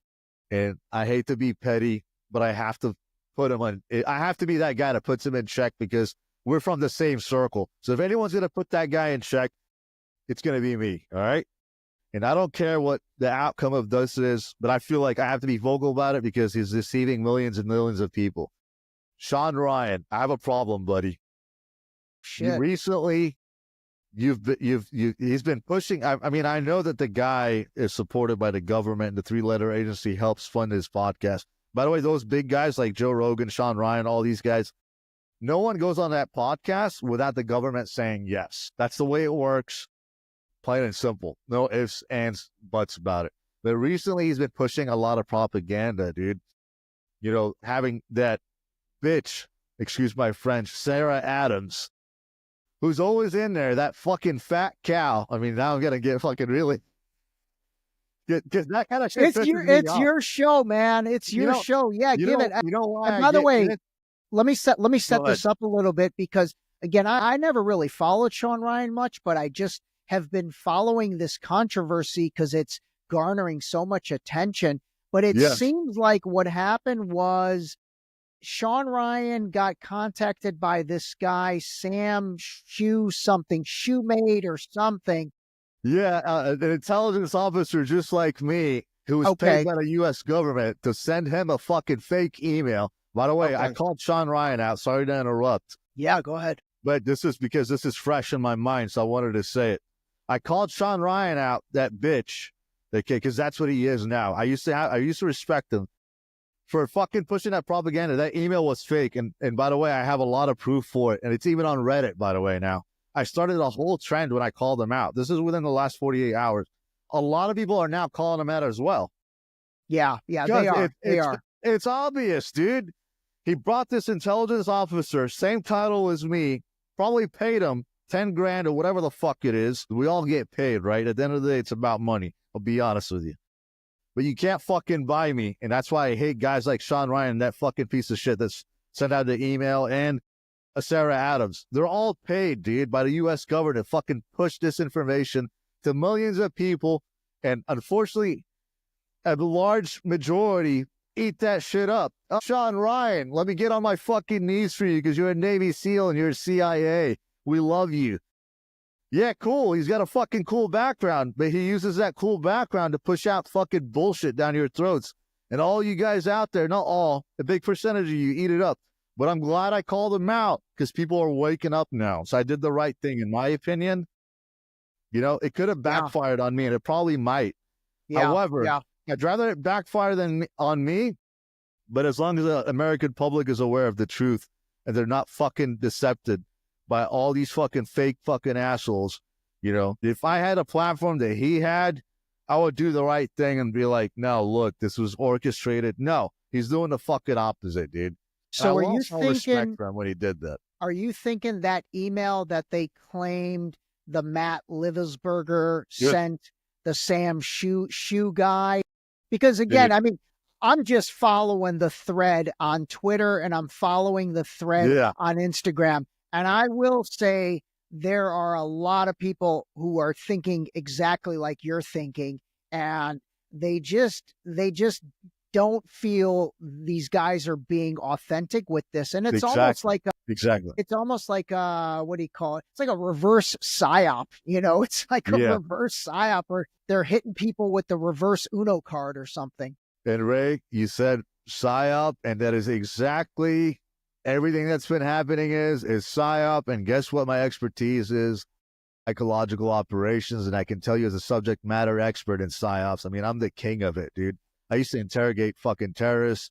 And I hate to be petty, but I have to put him on. I have to be that guy that puts him in check because we're from the same circle. So if anyone's going to put that guy in check, it's going to be me. All right. And I don't care what the outcome of this is, but I feel like I have to be vocal about it because he's deceiving millions and millions of people. Sean Ryan, I have a problem, buddy. Shit. Recently, he's been pushing. I mean, I know that the guy is supported by the government and the 3-letter agency helps fund his podcast. By the way, those big guys like Joe Rogan, Sean Ryan, all these guys, no one goes on that podcast without the government saying yes. That's the way it works. Plain and simple. No ifs, ands, buts about it. But recently he's been pushing a lot of propaganda, dude. You know, having that bitch, excuse my French, Sarah Adams, who's always in there, that fucking fat cow. I mean, now I'm going to get fucking really... Because that kind of shit It's your show, man. It's your show. Yeah, give it. You know why? By the way, let me set this up a little bit because, again, I never really followed Sean Ryan much, but I just have been following this controversy because it's garnering so much attention. But it seems like what happened was Sean Ryan got contacted by this guy, Sam Shoemate or something. Yeah, an intelligence officer just like me who was paid by the U.S. government to send him a fucking fake email. By the way, I called Sean Ryan out. Sorry to interrupt. Yeah, go ahead. But this is because this is fresh in my mind, so I wanted to say it. I called Sean Ryan out, that bitch, okay, because that's what he is now. I used to respect him for fucking pushing that propaganda. That email was fake, and by the way, I have a lot of proof for it, and it's even on Reddit, by the way, now. I started a whole trend when I called him out. This is within the last 48 hours. A lot of people are now calling him out as well. Yeah, they are. It's obvious, dude. He brought this intelligence officer, same title as me, probably paid him 10 grand or whatever the fuck it is. We all get paid, right? At the end of the day, it's about money. I'll be honest with you. but you can't fucking buy me. And that's why I hate guys like Sean Ryan, that fucking piece of shit that's sent out the email, and Sarah Adams. They're all paid, dude, by the U.S. government to fucking push this information to millions of people. And unfortunately, a large majority eat that shit up. Sean Ryan, let me get on my fucking knees for you because you're a Navy SEAL and you're a CIA. We love you. Yeah, cool. He's got a fucking cool background, but he uses that cool background to push out fucking bullshit down your throats. And all you guys out there, not all, a big percentage of you eat it up. But I'm glad I called him out because people are waking up now. So I did the right thing, in my opinion. You know, it could have backfired on me, and it probably might. However, I'd rather it backfire than on me. But as long as the American public is aware of the truth and they're not fucking decepted by all these fucking fake fucking assholes, you know, if I had a platform that he had, I would do the right thing and be like, no, look, this was orchestrated. No, he's doing the fucking opposite, dude. So are you thinking, for him when he did that? Are you thinking that email that they claimed the Matt Livesberger sent the Sam Shoe guy? Because again, I mean, I'm just following the thread on Twitter and I'm following the thread on Instagram. And I will say there are a lot of people who are thinking exactly like you're thinking. And they just don't feel these guys are being authentic with this. And it's almost like it's almost like what do you call it? It's like a reverse psyop, you know, it's like a reverse psyop, or they're hitting people with the reverse Uno card or something. And Ray, you said psyop, and that is exactly everything that's been happening is psyop. And guess what my expertise is? Psychological operations. And I can tell you as a subject matter expert in psyops, I mean, I'm the king of it, dude. I used to interrogate fucking terrorists,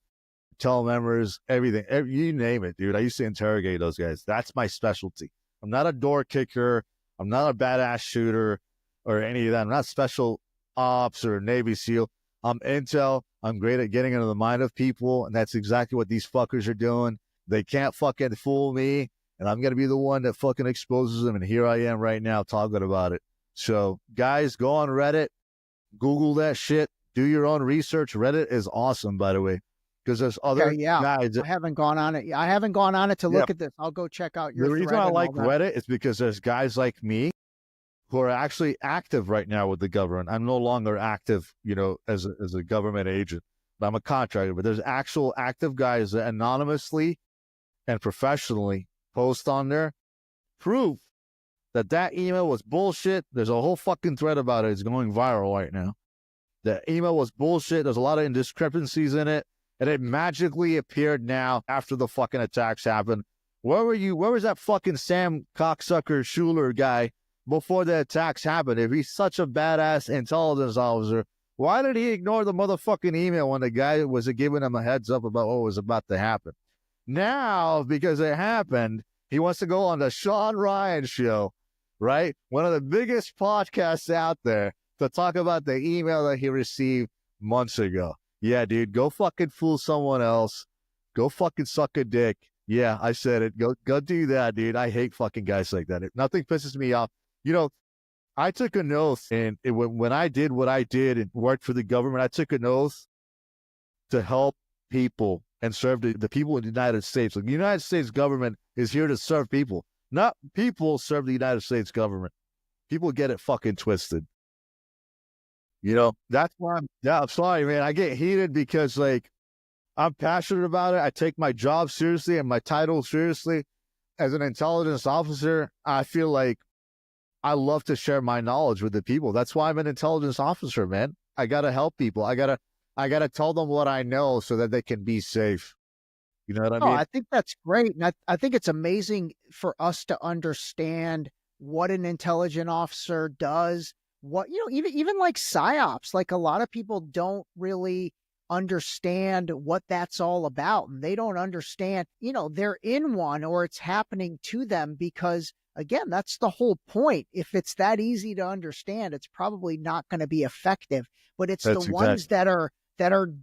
tell members, everything, you name it, dude. I used to interrogate those guys. That's my specialty. I'm not a door kicker. I'm not a badass shooter or any of that. I'm not special ops or Navy SEAL. I'm intel. I'm great at getting into the mind of people, and that's exactly what these fuckers are doing. They can't fucking fool me, and I'm going to be the one that fucking exposes them, and here I am right now talking about it. So, guys, go on Reddit, Google that shit. Do your own research. Reddit is awesome, by the way, because there's other guys. I haven't gone on it. I haven't gone on it to look at this. I'll go check out your. The reason I like Reddit is because there's guys like me who are actually active right now with the government. I'm no longer active, you know, as a government agent, but I'm a contractor. But there's actual active guys that anonymously and professionally post on there proof that email was bullshit. There's a whole fucking thread about it. It's going viral right now. The email was bullshit. There's a lot of indiscrepancies in it. And it magically appeared now after the fucking attacks happened. Where were you? Where was that fucking Sam cocksucker Schuler guy before the attacks happened? If he's such a badass intelligence officer, why did he ignore the motherfucking email when the guy was giving him a heads up about what was about to happen? Now, because it happened, he wants to go on the Sean Ryan show, right? One of the biggest podcasts out there, to talk about the email that he received months ago. Yeah, dude, go fucking fool someone else. Go fucking suck a dick. Yeah, I said it. Go do that, dude. I hate fucking guys like that. Nothing pisses me off. You know, I took an oath, and when I did what I did and worked for the government, I took an oath to help people and serve the people in the United States. Like, the United States government is here to serve people, not people serve the United States government. People get it fucking twisted. You know, that's why I'm sorry, man. I get heated because, like, I'm passionate about it. I take my job seriously and my title seriously. As an intelligence officer, I feel like I love to share my knowledge with the people. That's why I'm an intelligence officer, man. I got to help people. I got to tell them what I know so that they can be safe. You know what I mean? I think that's great. And I think it's amazing for us to understand what an intelligence officer does. What, you know, even like psyops, like a lot of people don't really understand what that's all about. And they don't understand, you know, they're in one or it's happening to them because, again, that's the whole point. If it's that easy to understand, it's probably not going to be effective. But it's ones that are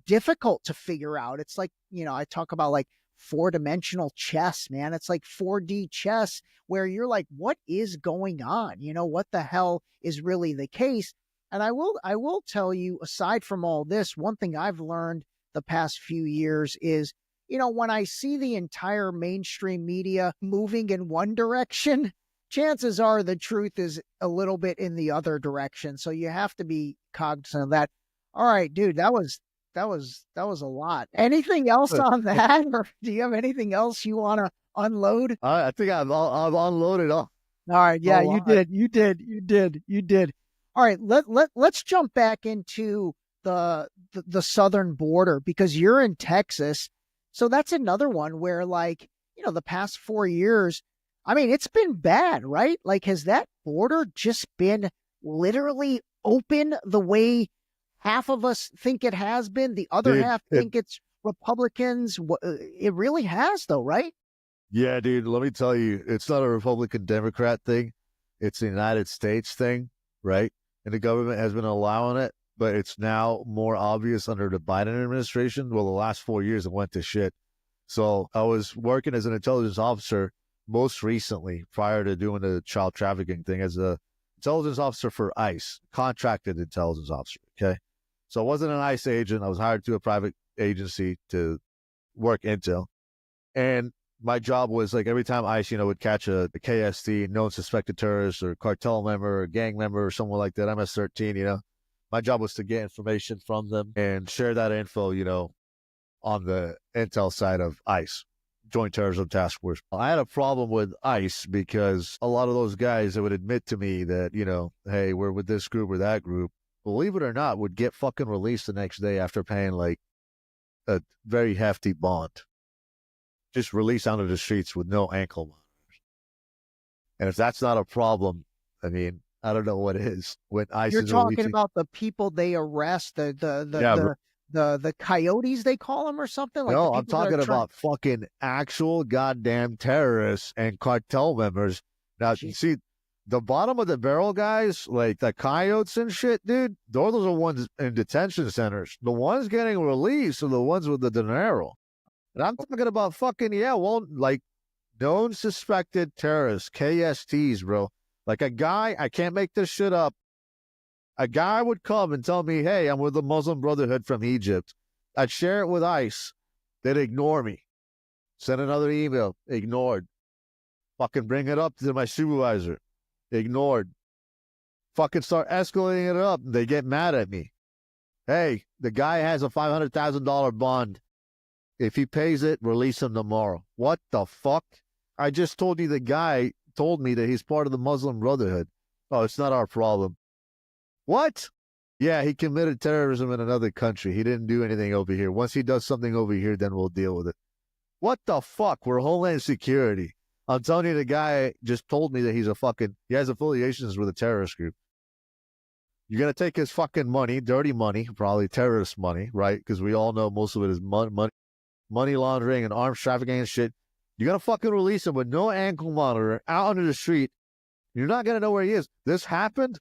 difficult to figure out. It's like, you know, I talk about like 4-dimensional chess, man. It's like 4D chess where you're like, what is going on? You know, what the hell is really the case? And I will tell you, aside from all this, one thing I've learned the past few years is, when I see the entire mainstream media moving in one direction, chances are the truth is a little bit in the other direction. So you have to be cognizant of that. All right, dude, that was a lot. Anything else on that, or do you have anything else you want to unload? I think I've unloaded all. All right, yeah, you did. All right, let's jump back into the southern border, because you're in Texas. So that's another one where, like, the past 4 years, I mean, it's been bad, right? Like, has that border just been literally open the way half of us think it has been? The other half think it's Republicans. It really has, though, right? Yeah, dude, let me tell you, it's not a Republican Democrat thing. It's a United States thing, right? And the government has been allowing it, but it's now more obvious under the Biden administration. Well, the last 4 years it went to shit. So I was working as an intelligence officer most recently, prior to doing the child trafficking thing, as a intelligence officer for ICE, contracted intelligence officer, okay? So I wasn't an ICE agent. I was hired to a private agency to work intel. And my job was, like, every time ICE, would catch a KST, known suspected terrorist or cartel member or gang member or someone like that, MS-13, my job was to get information from them and share that info, on the intel side of ICE, Joint Terrorism Task Force. I had a problem with ICE because a lot of those guys that would admit to me that, hey, we're with this group or that group, believe it or not, would get fucking released the next day after paying, like, a very hefty bond. Just release onto the streets with no ankle monitors. And if that's not a problem, I mean, I don't know what is. When ICE You're is talking releasing... about the people they arrest, the coyotes, they call them, or something? Like, no, I'm talking about fucking actual goddamn terrorists and cartel members. Now, you see, the bottom of the barrel guys, like the coyotes and shit, dude, those are the ones in detention centers. The ones getting released are the ones with the dinero. And I'm talking about fucking, like, known suspected terrorists, KSTs, bro. Like, a guy, I can't make this shit up. A guy would come and tell me, hey, I'm with the Muslim Brotherhood from Egypt. I'd share it with ICE. They'd ignore me. Send another email. Ignored. Fucking bring it up to my supervisor. Ignored. Fucking start escalating it up. They get mad at me. Hey, the guy has a $500,000 bond. If he pays it, release him tomorrow. What the fuck? I just told you the guy told me that he's part of the Muslim Brotherhood. Oh, it's not our problem. What? Yeah, he committed terrorism in another country. He didn't do anything over here. Once he does something over here, then we'll deal with it. What the fuck? We're Homeland Security. I'm telling you, the guy just told me that he has affiliations with a terrorist group. You're going to take his fucking money, dirty money, probably terrorist money, right? Because we all know most of it is money laundering and arms trafficking and shit. You're going to fucking release him with no ankle monitor out onto the street. You're not going to know where he is. This happened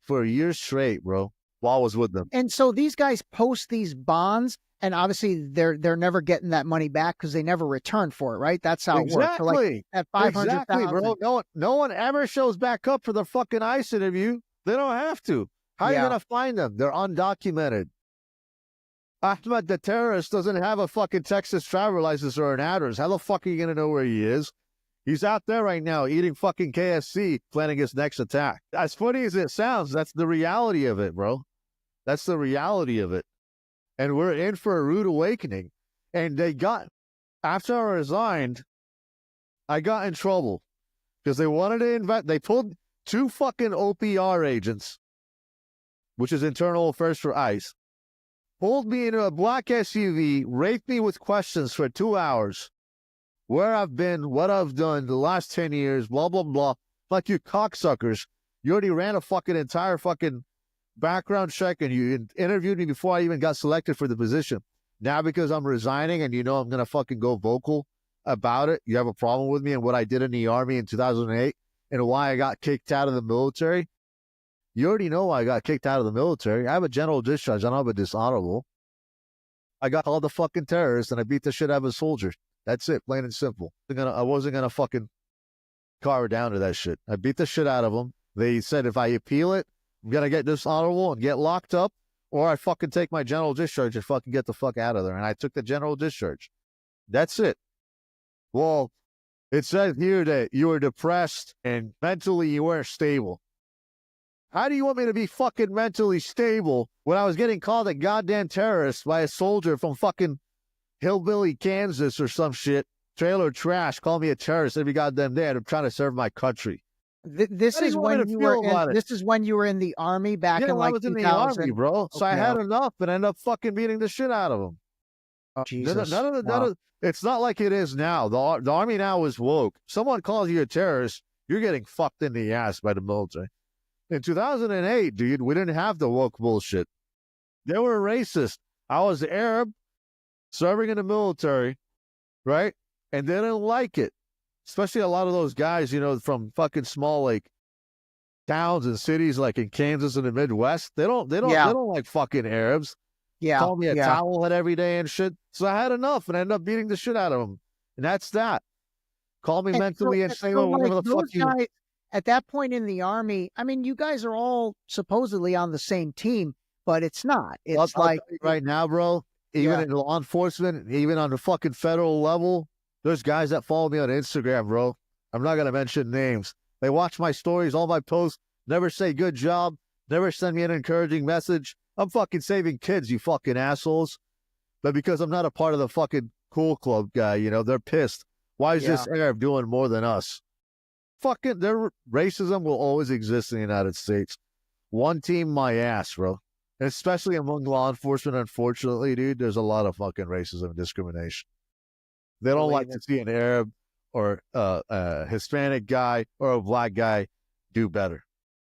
for a year straight, bro, while I was with them. And so these guys post these bonds, and obviously they're never getting that money back because they never return for it, right? That's how it works. So, like, at 500,000. Exactly, bro. No one ever shows back up for the fucking ICE interview. They don't have to. How are you going to find them? They're undocumented. Ahmed, the terrorist, doesn't have a fucking Texas travel license or an address. How the fuck are you going to know where he is? He's out there right now eating fucking KFC, planning his next attack. As funny as it sounds, that's the reality of it, bro. That's the reality of it. And we're in for a rude awakening. And after I resigned, I got in trouble because they wanted to they pulled 2 fucking OPR agents, which is internal affairs for ICE, pulled me into a black SUV, raped me with questions for 2 hours. Where I've been, what I've done the last 10 years, blah, blah, blah. Like, you cocksuckers. You already ran a fucking entire fucking background check and you interviewed me before I even got selected for the position. Now, because I'm resigning and I'm going to fucking go vocal about it, you have a problem with me and what I did in the Army in 2008 and why I got kicked out of the military. You already know why I got kicked out of the military. I have a general discharge. I don't have a dishonorable. I got called a fucking terrorist and I beat the shit out of a soldier. That's it, plain and simple. I wasn't going to fucking cower down to that shit. I beat the shit out of them. They said if I appeal it, I'm going to get dishonorable and get locked up, or I fucking take my general discharge and fucking get the fuck out of there. And I took the general discharge. That's it. Well, it says here that you were depressed and mentally you weren't stable. How do you want me to be fucking mentally stable when I was getting called a goddamn terrorist by a soldier from fucking Hillbilly, Kansas or some shit? Trailer trash, call me a terrorist every goddamn day. I'm trying to serve my country. This is when you were in the army back in like I was 2000. in the army, bro. So I Okay. had enough and ended up fucking beating the shit out of them. Oh, Jesus. None of, it's not like it is now. The army now is woke. Someone calls you a terrorist, you're getting fucked in the ass by the military. In 2008, dude, we didn't have the woke bullshit. They were racist. I was Arab, serving in the military, right? And they didn't like it. Especially a lot of those guys, you know, from fucking small like towns and cities like in Kansas and the Midwest. They don't like fucking Arabs. Yeah. Call me a towelhead every day and shit. So I had enough and I ended up beating the shit out of them. And that's that. Call me mentally unstable, whatever the fuck you guys, at that point in the army, I mean, you guys are all supposedly on the same team, but it's not. It's I'll tell you right now, bro, even in law enforcement, even on the fucking federal level, there's guys that follow me on Instagram, bro. I'm not going to mention names. They watch my stories, all my posts, never say good job, never send me an encouraging message. I'm fucking saving kids, you fucking assholes. But because I'm not a part of the fucking cool club guy, you know, they're pissed. Why is this Arab doing more than us? Fucking, their racism will always exist in the United States. One team, my ass, bro. And especially among law enforcement, unfortunately, dude, there's a lot of fucking racism and discrimination. They don't like to see an Arab or a Hispanic guy or a black guy do better.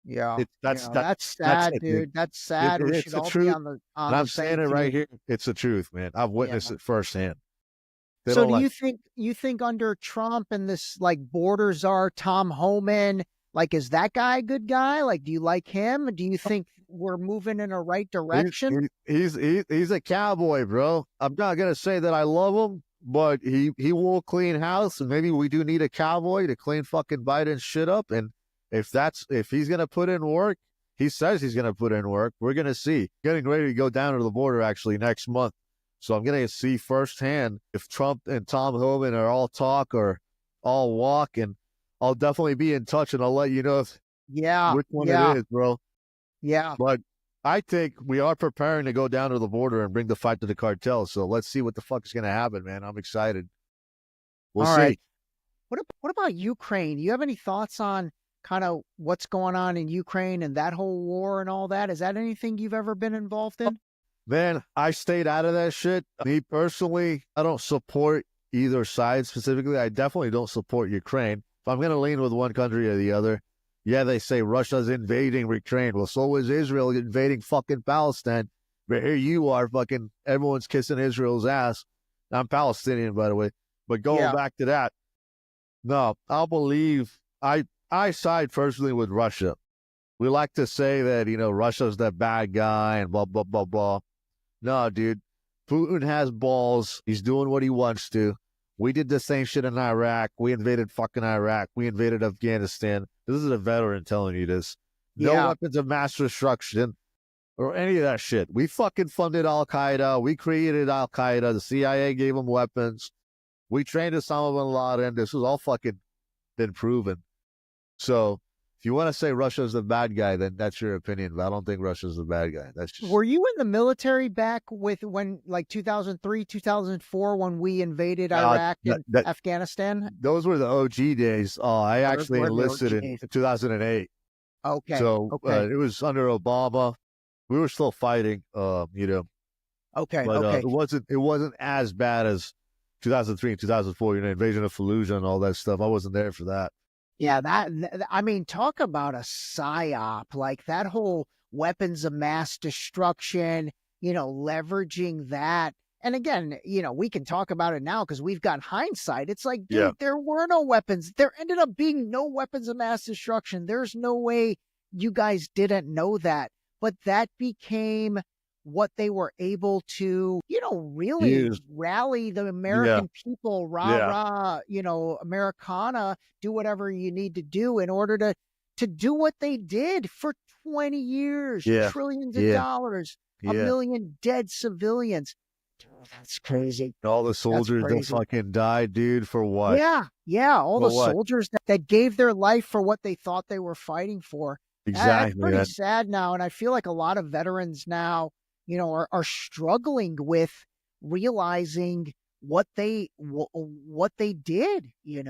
Yeah, that's sad, it, dude. That's sad. We should all be on the and I'm saying it right here. It's the truth, man. I've witnessed it firsthand. So do you think under Trump and this like border czar Tom Homan, like is that guy a good guy? Like, do you like him? Do you think we're moving in a right direction? He's a cowboy, bro. I'm not gonna say that I love him, but he will clean house, and maybe we do need a cowboy to clean fucking Biden's shit up. And if he's gonna put in work, he says he's gonna put in work. We're gonna see. Getting ready to go down to the border actually next month. So I'm going to see firsthand if Trump and Tom Homan are all talk or all walk, and I'll definitely be in touch and I'll let you know which one it is, bro. Yeah. But I think we are preparing to go down to the border and bring the fight to the cartel. So let's see what the fuck is going to happen, man. I'm excited. We'll see. Right. What about Ukraine? You have any thoughts on kind of what's going on in Ukraine and that whole war and all that? Is that anything you've ever been involved in? Man, I stayed out of that shit. Me personally, I don't support either side specifically. I definitely don't support Ukraine. If I'm going to lean with one country or the other, yeah, they say Russia's invading Ukraine. Well, so is Israel invading fucking Palestine. But here you are, fucking everyone's kissing Israel's ass. I'm Palestinian, by the way. But going back to that, no, I'll believe I side personally with Russia. We like to say that, you know, Russia's the bad guy and blah, blah, blah, blah. No, dude. Putin has balls. He's doing what he wants to. We did the same shit in Iraq. We invaded fucking Iraq. We invaded Afghanistan. This is a veteran telling you this. No weapons of mass destruction or any of that shit. We fucking funded Al-Qaeda. We created Al-Qaeda. The CIA gave them weapons. We trained Osama bin Laden. This was all fucking been proven. So if you want to say Russia's the bad guy, then that's your opinion. But I don't think Russia's the bad guy. That's just... Were you in the military back with when, like 2003, 2004, when we invaded Iraq and Afghanistan? Those were the OG days. I actually enlisted in 2008. Okay. So it was under Obama. We were still fighting. You know. Okay. But it wasn't as bad as 2003 and 2004. You know, invasion of Fallujah and all that stuff. I wasn't there for that. Yeah, I mean, talk about a psyop, like that whole weapons of mass destruction, you know, leveraging that. And again, you know, we can talk about it now because we've got hindsight. It's like, dude, there were no weapons. There ended up being no weapons of mass destruction. There's no way you guys didn't know that. But that became what they were able to, you know, really rally the American people, you know, Americana, do whatever you need to do in order to do what they did for 20 years, Yeah. trillions of Yeah. dollars, a Yeah. million dead civilians. Dude, that's crazy. All the soldiers that crazy. fucking died, dude, for what? Yeah. All For the what? soldiers that gave their life for what they thought they were fighting for. That's Exactly. pretty sad now. And I feel like a lot of veterans now, are struggling with realizing what they did, Yeah,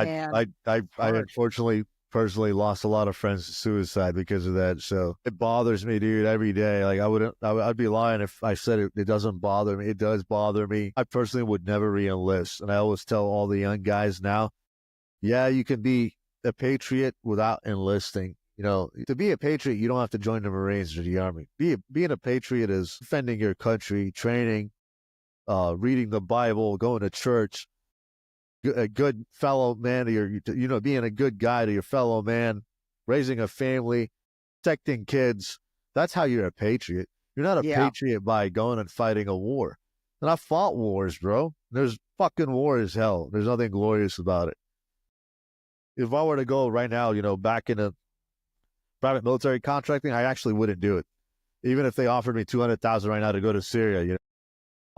and I hard. unfortunately personally lost a lot of friends to suicide because of that. So it bothers me, dude, every day. Like I'd be lying if I said it doesn't bother me. It does bother me. I personally would never re-enlist. And I always tell all the young guys now, yeah, you can be a patriot without enlisting. To be a patriot, you don't have to join the Marines or the Army. Being a patriot is defending your country, training, reading the Bible, going to church, a good fellow man to your, being a good guy to your fellow man, raising a family, protecting kids. That's how you're a patriot. You're not a patriot by going and fighting a war. And I fought wars, bro. There's fucking war as hell. There's nothing glorious about it. If I were to go right now, back into private military contracting, I actually wouldn't do it. Even if they offered me $200,000 right now to go to Syria,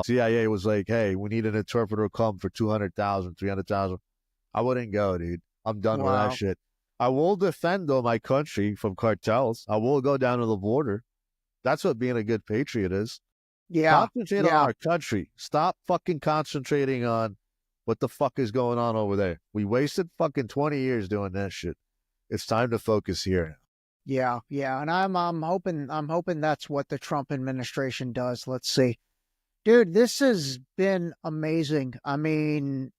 CIA was like, hey, we need an interpreter come for $200,000, $300,000. I wouldn't go, dude. I'm done with that shit. I will defend, though, my country from cartels. I will go down to the border. That's what being a good patriot is. Yeah. Concentrate on our country. Stop fucking concentrating on what the fuck is going on over there. We wasted fucking 20 years doing that shit. It's time to focus here. Yeah. And I'm hoping that's what the Trump administration does. Let's see. Dude, this has been amazing. I mean,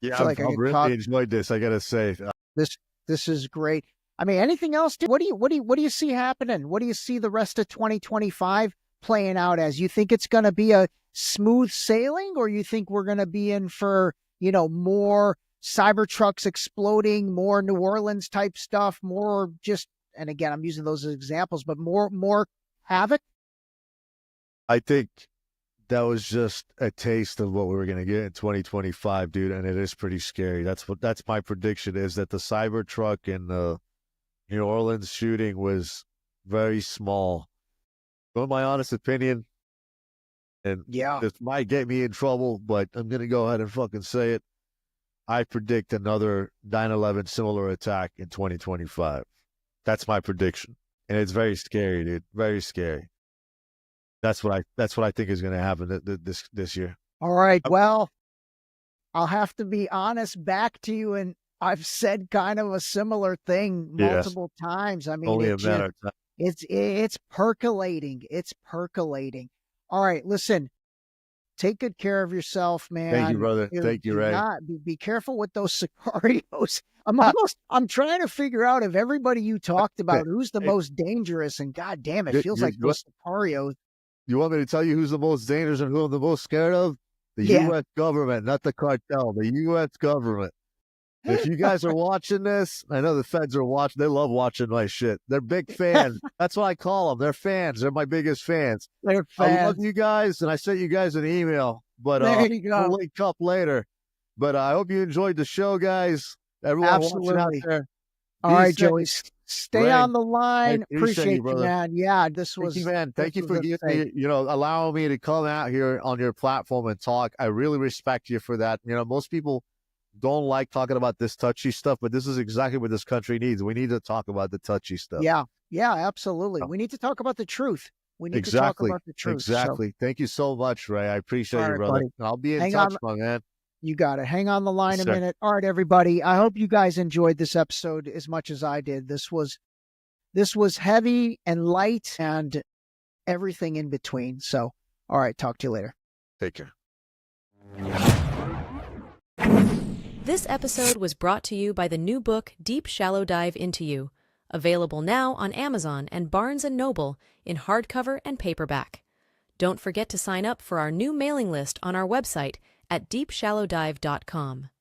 yeah, I've really enjoyed this, I gotta say. This is great. I mean, anything else? What do you see happening? What do you see the rest of 2025 playing out as? You think it's going to be a smooth sailing, or you think we're going to be in for, more cyber trucks exploding, more New Orleans type stuff, more just, and again, I'm using those as examples, but more havoc? I think that was just a taste of what we were going to get in 2025, dude, and it is pretty scary. That's my prediction, is that the Cybertruck and the New Orleans shooting was very small. In my honest opinion, and this might get me in trouble, but I'm going to go ahead and fucking say it. I predict another 9/11 similar attack in 2025. That's my prediction, and it's very scary, dude. Very scary. That's what I think is going to happen this year. All right. Well, I'll have to be honest back to you, and I've said kind of a similar thing multiple times. I mean, only a matter of time. It's percolating. It's percolating. All right, listen. Take good care of yourself, man. Thank you, brother. Thank you, Ray. Be careful with those sicarios. I'm trying to figure out, of everybody you talked about, who's the most dangerous. And God damn, it feels like those sicarios. You want me to tell you who's the most dangerous and who I'm the most scared of? The U.S. government, not the cartel. The U.S. government. If you guys are watching this, I know the feds are watching. They love watching my shit. They're big fans. That's what I call them. They're fans. They're my biggest fans. They're fans. I love you guys, and I sent you guys an email. But there you go. We'll link up later. But I hope you enjoyed the show, guys. Everyone watching out there. All right, Joey. Stay on the line. Appreciate you, man. Yeah, this was. Thank you, man. Thank you for giving me, allowing me to come out here on your platform and talk. I really respect you for that. Most people don't like talking about this touchy stuff, but this is exactly what this country needs. We need to talk about the touchy stuff. Yeah, absolutely. We need to talk about the truth. We need to talk about the truth. Exactly. Thank you so much, Ray. I appreciate you, brother. Buddy. I'll be in touch, my man. You got it. Hang on the line a minute. All right, everybody. I hope you guys enjoyed this episode as much as I did. This was heavy and light and everything in between. So, all right. Talk to you later. Take care. This episode was brought to you by the new book, Deep Shallow Dive Into You, available now on Amazon and Barnes & Noble in hardcover and paperback. Don't forget to sign up for our new mailing list on our website at deepshallowdive.com.